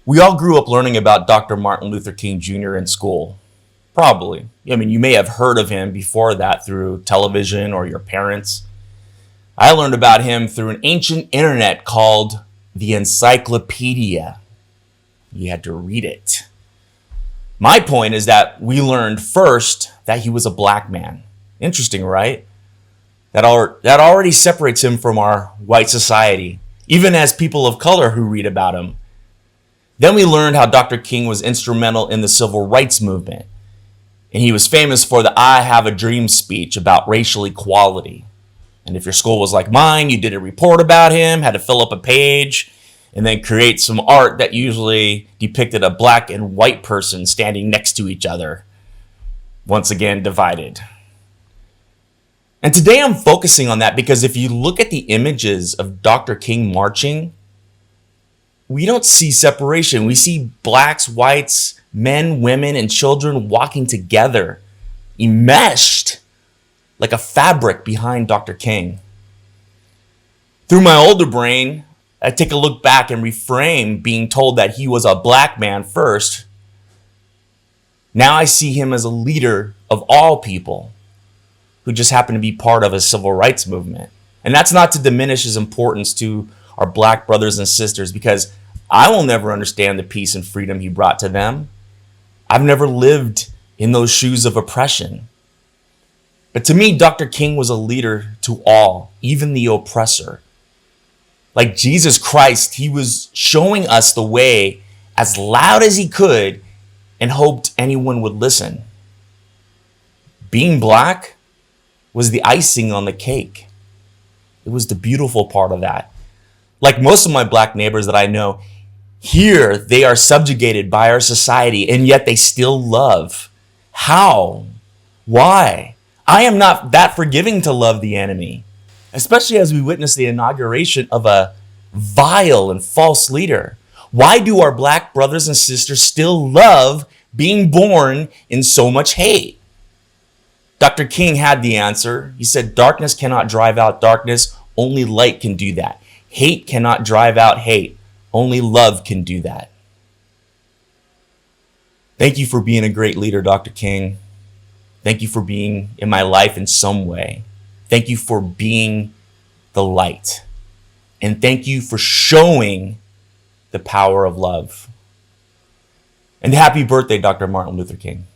We all grew up learning about Dr. Martin Luther King Jr. in school. Probably. I mean, you may have heard of him before that through television or your parents. I learned about him through an ancient internet called the Encyclopedia. You had to read it. My point is that we learned first that he was a black man. Interesting, right? That already separates him from our white society, even as people of color who read about him. Then we learned how Dr. King was instrumental in the civil rights movement. And he was famous for the I Have a Dream speech about racial equality. And if your school was like mine, you did a report about him, had to fill up a page, and then create some art that usually depicted a black and white person standing next to each other, once again divided. And today I'm focusing on that because if you look at the images of Dr. King marching, we don't see separation. We see blacks, whites, men, women, and children walking together, enmeshed like a fabric behind Dr. King. Through my older brain, I take a look back and reframe being told that he was a black man first. Now I see him as a leader of all people who just happen to be part of a civil rights movement. And that's not to diminish his importance to our black brothers and sisters, because I will never understand the peace and freedom he brought to them. I've never lived in those shoes of oppression. But to me, Dr. King was a leader to all, even the oppressor. Like Jesus Christ, he was showing us the way as loud as he could and hoped anyone would listen. Being black was the icing on the cake. It was the beautiful part of that. Like most of my black neighbors that I know, here they are subjugated by our society, and yet they still love. How? Why? I am not that forgiving to love the enemy, especially as we witness the inauguration of a vile and false leader. Why do our black brothers and sisters still love being born in so much hate? Dr. King had the answer. He said, darkness cannot drive out darkness. Only light can do that. Hate cannot drive out hate. Only love can do that. Thank you for being a great leader, Dr. King. Thank you for being in my life in some way. Thank you for being the light. And thank you for showing the power of love. And happy birthday, Dr. Martin Luther King.